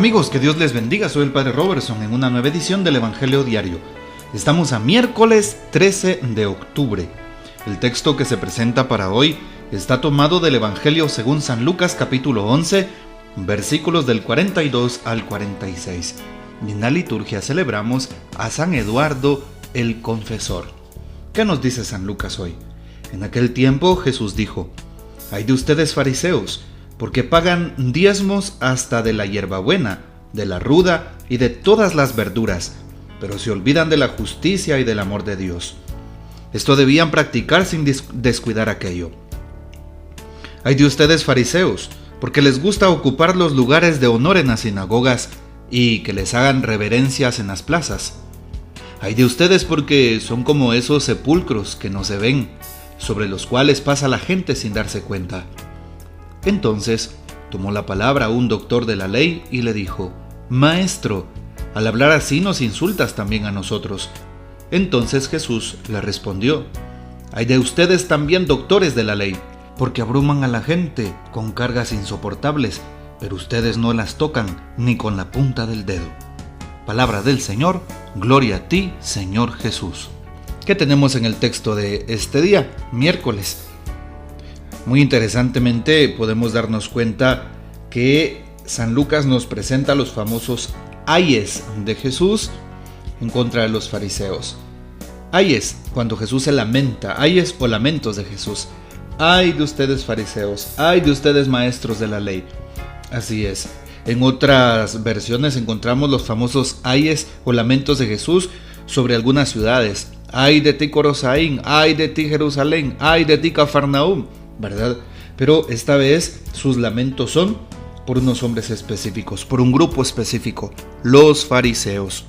Amigos, que Dios les bendiga, soy el Padre Robertson en una nueva edición del Evangelio Diario. Estamos a miércoles 13 de octubre. El texto que se presenta para hoy está tomado del Evangelio según San Lucas capítulo 11, versículos del 42 al 46. Y en la liturgia celebramos a San Eduardo el Confesor. ¿Qué nos dice San Lucas hoy? En aquel tiempo Jesús dijo: «Ay de ustedes fariseos, porque pagan diezmos hasta de la hierbabuena, de la ruda y de todas las verduras, pero se olvidan de la justicia y del amor de Dios. Esto debían practicar sin descuidar aquello. Ay de ustedes fariseos, porque les gusta ocupar los lugares de honor en las sinagogas y que les hagan reverencias en las plazas. Ay de ustedes porque son como esos sepulcros que no se ven, sobre los cuales pasa la gente sin darse cuenta». Entonces tomó la palabra un doctor de la ley y le dijo: «Maestro, al hablar así nos insultas también a nosotros». Entonces Jesús le respondió: «Ay de ustedes también, doctores de la ley, porque abruman a la gente con cargas insoportables, pero ustedes no las tocan ni con la punta del dedo». Palabra del Señor, gloria a ti, Señor Jesús. ¿Qué tenemos en el texto de este día, miércoles? Muy interesantemente podemos darnos cuenta que San Lucas nos presenta los famosos ayes de Jesús en contra de los fariseos. Ayes, cuando Jesús se lamenta, ayes o lamentos de Jesús. Ay de ustedes fariseos, ay de ustedes maestros de la ley. Así es. En otras versiones encontramos los famosos ayes o lamentos de Jesús sobre algunas ciudades. Ay de ti Corosaín, ay de ti Jerusalén, ay de ti Cafarnaúm, ¿verdad? Pero esta vez sus lamentos son por unos hombres específicos, por un grupo específico, los fariseos.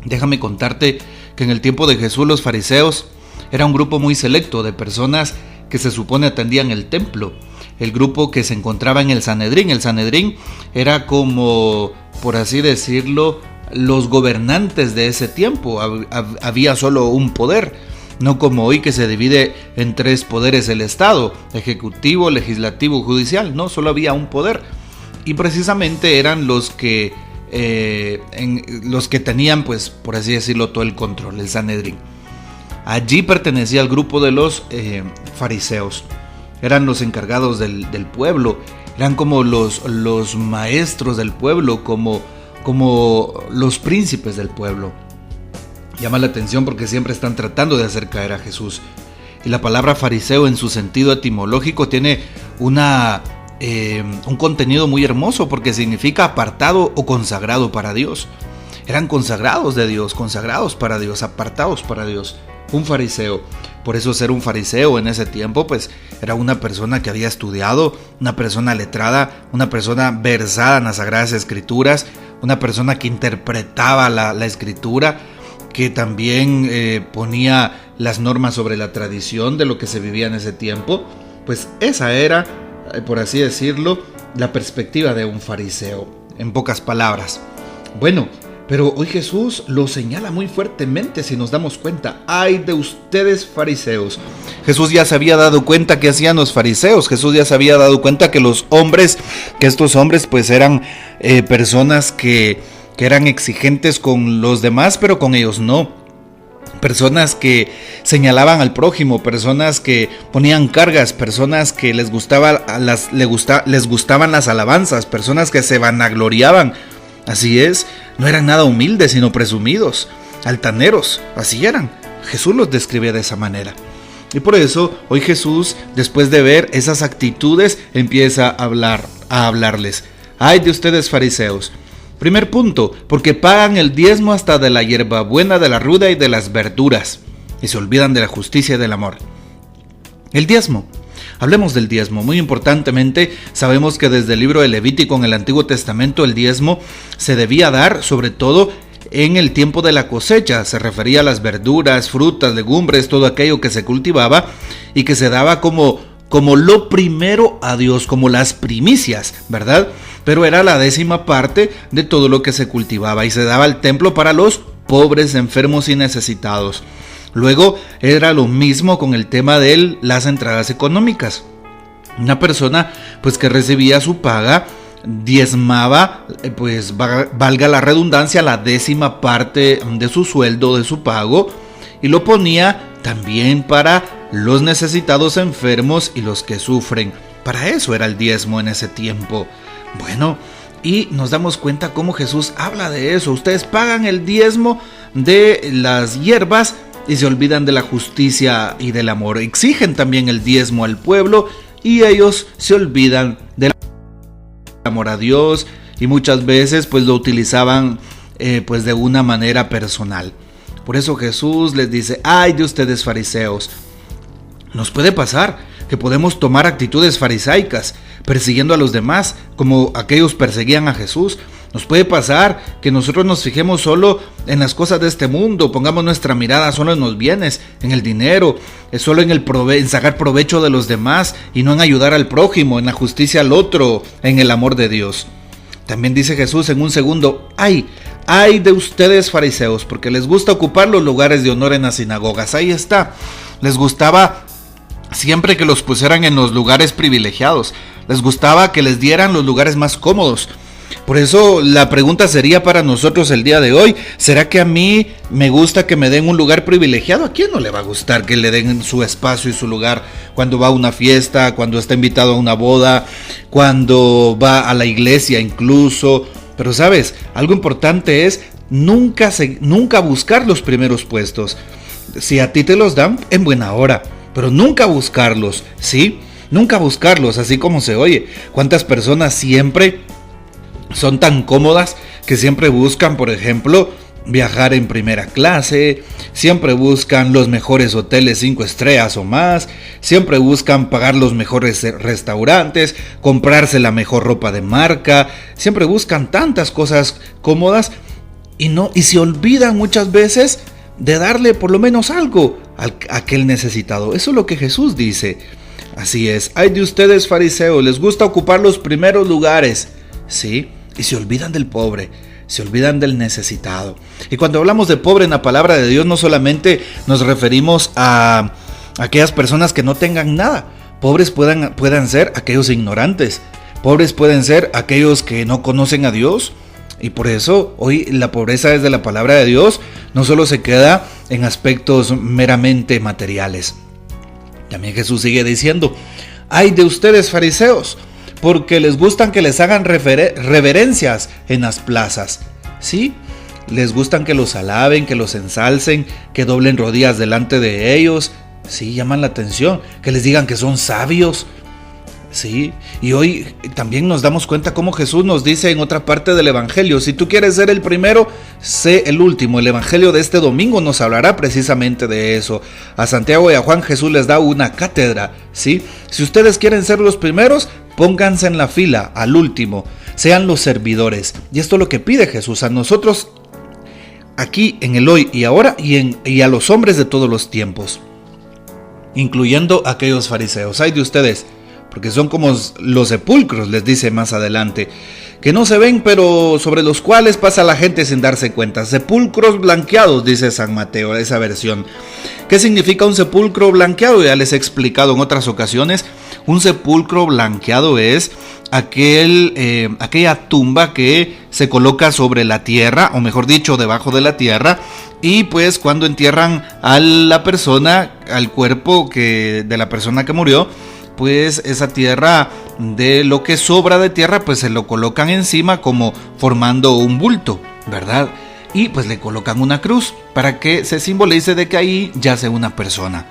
Déjame contarte que en el tiempo de Jesús los fariseos era un grupo muy selecto de personas que se supone atendían el templo, el grupo que se encontraba en el Sanedrín. El Sanedrín era como, por así decirlo, los gobernantes de ese tiempo. Había solo un poder, no como hoy que se divide en tres poderes el Estado: ejecutivo, legislativo, judicial. No, solo había un poder, y precisamente eran los que tenían, pues, por así decirlo, todo el control, el Sanedrín. Allí pertenecía al grupo de los fariseos. Eran los encargados del pueblo, eran como los maestros del pueblo, como los príncipes del pueblo. Llama la atención porque siempre están tratando de hacer caer a Jesús. Y la palabra fariseo en su sentido etimológico tiene un contenido muy hermoso, porque significa apartado o consagrado para Dios. Eran consagrados de Dios, consagrados para Dios, apartados para Dios. Un fariseo. Por eso ser un fariseo en ese tiempo, pues, era una persona que había estudiado, una persona letrada, una persona versada en las Sagradas Escrituras, una persona que interpretaba la Escritura, que también ponía las normas sobre la tradición de lo que se vivía en ese tiempo. Pues esa era, por así decirlo, la perspectiva de un fariseo, en pocas palabras. Bueno, pero hoy Jesús lo señala muy fuertemente, si nos damos cuenta. ¡Ay de ustedes fariseos! Jesús ya se había dado cuenta que hacían los fariseos. Jesús ya se había dado cuenta que estos hombres pues eran personas que eran exigentes con los demás, pero con ellos no. Personas que señalaban al prójimo, personas que ponían cargas, personas que les gustaban las alabanzas, personas que se vanagloriaban. Así es, no eran nada humildes, sino presumidos, altaneros, así eran. Jesús los describía de esa manera. Y por eso hoy Jesús, después de ver esas actitudes, empieza a hablarles. ¡Ay de ustedes fariseos! Primer punto, porque pagan el diezmo hasta de la hierbabuena, de la ruda y de las verduras, y se olvidan de la justicia y del amor. El diezmo. Hablemos del diezmo. Muy importantemente, sabemos que desde el libro de Levítico en el Antiguo Testamento el diezmo se debía dar sobre todo en el tiempo de la cosecha. Se refería a las verduras, frutas, legumbres, todo aquello que se cultivaba y que se daba como lo primero a Dios, como las primicias, ¿verdad? Pero era la 10ª parte de todo lo que se cultivaba y se daba al templo para los pobres, enfermos y necesitados. Luego era lo mismo con el tema de las entradas económicas. Una persona pues que recibía su paga diezmaba, pues valga la redundancia, la 10ª parte de su sueldo, de su pago, y lo ponía también para los necesitados, enfermos y los que sufren. Para eso era el diezmo en ese tiempo. Bueno, y nos damos cuenta cómo Jesús habla de eso. Ustedes pagan el diezmo de las hierbas y se olvidan de la justicia y del amor. Exigen también el diezmo al pueblo y ellos se olvidan del amor a Dios, y muchas veces pues lo utilizaban pues de una manera personal. Por eso Jesús les dice: ay de ustedes fariseos. Nos puede pasar que podemos tomar actitudes farisaicas, persiguiendo a los demás como aquellos perseguían a Jesús. Nos puede pasar que nosotros nos fijemos solo en las cosas de este mundo, pongamos nuestra mirada solo en los bienes, en el dinero, solo en sacar provecho de los demás y no en ayudar al prójimo, en la justicia al otro, en el amor de Dios. También dice Jesús en un segundo: ay de ustedes fariseos, porque les gusta ocupar los lugares de honor en las sinagogas. Ahí está, les gustaba siempre que los pusieran en los lugares privilegiados, les gustaba que les dieran los lugares más cómodos. Por eso la pregunta sería para nosotros el día de hoy: ¿será que a mí me gusta que me den un lugar privilegiado? ¿A quién no le va a gustar que le den su espacio y su lugar cuando va a una fiesta, cuando está invitado a una boda, cuando va a la iglesia incluso? Pero sabes, algo importante es nunca buscar los primeros puestos. Si a ti te los dan, en buena hora, pero nunca buscarlos, ¿sí? Nunca buscarlos, así como se oye. ¿Cuántas personas siempre son tan cómodas que siempre buscan, por ejemplo, viajar en primera clase, siempre buscan los mejores hoteles 5 estrellas o más, siempre buscan pagar los mejores restaurantes, comprarse la mejor ropa de marca, siempre buscan tantas cosas cómodas y se olvidan muchas veces de darle por lo menos algo a aquel necesitado? Eso es lo que Jesús dice. Así es: ay de ustedes fariseos, les gusta ocupar los primeros lugares, ¿sí? Y se olvidan del pobre, se olvidan del necesitado. Y cuando hablamos de pobre en la palabra de Dios, no solamente nos referimos a aquellas personas que no tengan nada. Pobres puedan ser aquellos ignorantes, pobres pueden ser aquellos que no conocen a Dios. Y por eso hoy la pobreza desde la palabra de Dios no solo se queda en aspectos meramente materiales. También Jesús sigue diciendo: ay de ustedes fariseos, porque les gustan que les hagan reverencias en las plazas, ¿sí? Les gustan que los alaben, que los ensalcen, que doblen rodillas delante de ellos, ¿sí? Llaman la atención, que les digan que son sabios, ¿sí? Y hoy también nos damos cuenta cómo Jesús nos dice en otra parte del Evangelio: si tú quieres ser el primero, sé el último. El Evangelio de este domingo nos hablará precisamente de eso. A Santiago y a Juan Jesús les da una cátedra, ¿sí? Si ustedes quieren ser los primeros, pónganse en la fila al último, sean los servidores. Y esto es lo que pide Jesús a nosotros aquí en el hoy y ahora y a los hombres de todos los tiempos, incluyendo a aquellos fariseos. Ay de ustedes, porque son como los sepulcros, les dice más adelante, que no se ven, pero sobre los cuales pasa la gente sin darse cuenta. Sepulcros blanqueados, dice San Mateo, esa versión. ¿Qué significa un sepulcro blanqueado? Ya les he explicado en otras ocasiones. Un sepulcro blanqueado es aquella tumba que se coloca sobre la tierra, o mejor dicho, debajo de la tierra, y pues cuando entierran a la persona, al cuerpo de la persona que murió, pues esa tierra, de lo que sobra de tierra, pues se lo colocan encima como formando un bulto, ¿verdad? Y pues le colocan una cruz para que se simbolice de que ahí yace una persona.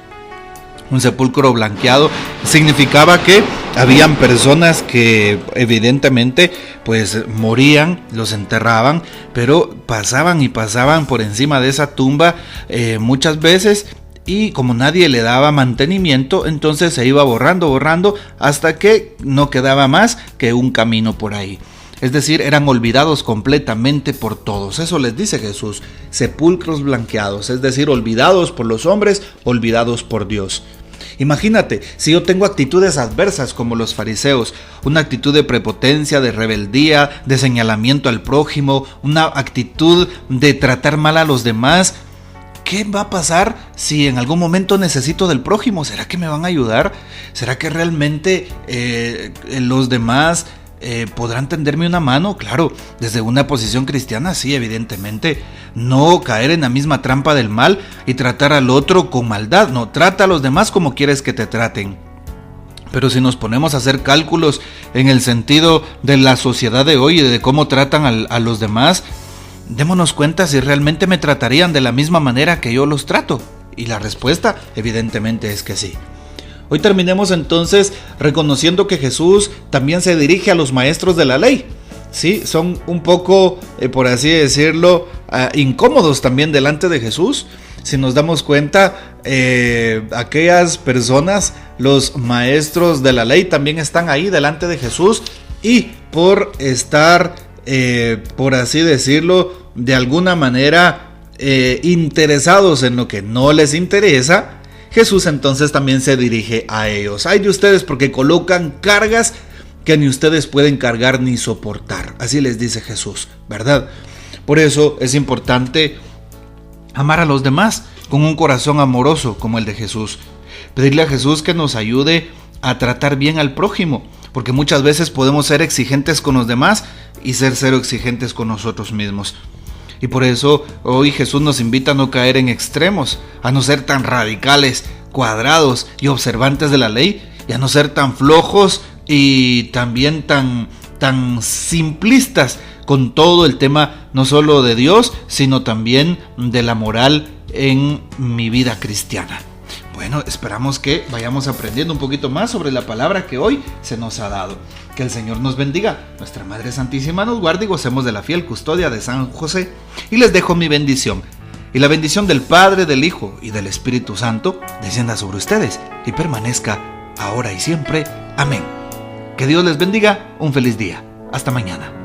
Un sepulcro blanqueado significaba que habían personas que evidentemente pues morían, los enterraban, pero pasaban por encima de esa tumba muchas veces, y como nadie le daba mantenimiento, entonces se iba borrando hasta que no quedaba más que un camino por ahí. Es decir, eran olvidados completamente por todos. Eso les dice Jesús: sepulcros blanqueados, es decir, olvidados por los hombres, olvidados por Dios. Imagínate, si yo tengo actitudes adversas como los fariseos, una actitud de prepotencia, de rebeldía, de señalamiento al prójimo, una actitud de tratar mal a los demás, ¿qué va a pasar si en algún momento necesito del prójimo? ¿Será que me van a ayudar? ¿Será que realmente los demás podrán tenderme una mano, claro, desde una posición cristiana, sí, evidentemente. No caer en la misma trampa del mal y tratar al otro con maldad. No, trata a los demás como quieres que te traten. Pero si nos ponemos a hacer cálculos en el sentido de la sociedad de hoy y de cómo tratan a los demás, démonos cuenta si realmente me tratarían de la misma manera que yo los trato. Y la respuesta, evidentemente, es que sí. Hoy terminemos entonces reconociendo que Jesús también se dirige a los maestros de la ley. Sí, son un poco, por así decirlo, incómodos también delante de Jesús. Si nos damos cuenta, aquellas personas, los maestros de la ley, también están ahí delante de Jesús, y por estar, por así decirlo, de alguna manera interesados en lo que no les interesa, Jesús entonces también se dirige a ellos. Ay de ustedes, porque colocan cargas que ni ustedes pueden cargar ni soportar. Así les dice Jesús, ¿verdad? Por eso es importante amar a los demás con un corazón amoroso como el de Jesús. Pedirle a Jesús que nos ayude a tratar bien al prójimo, porque muchas veces podemos ser exigentes con los demás y ser cero exigentes con nosotros mismos. Y por eso hoy Jesús nos invita a no caer en extremos, a no ser tan radicales, cuadrados y observantes de la ley, y a no ser tan flojos y también tan simplistas con todo el tema, no solo de Dios, sino también de la moral en mi vida cristiana. Bueno, esperamos que vayamos aprendiendo un poquito más sobre la palabra que hoy se nos ha dado. Que el Señor nos bendiga, nuestra Madre Santísima nos guarde y gocemos de la fiel custodia de San José. Y les dejo mi bendición. Y la bendición del Padre, del Hijo y del Espíritu Santo descienda sobre ustedes y permanezca ahora y siempre. Amén. Que Dios les bendiga. Un feliz día. Hasta mañana.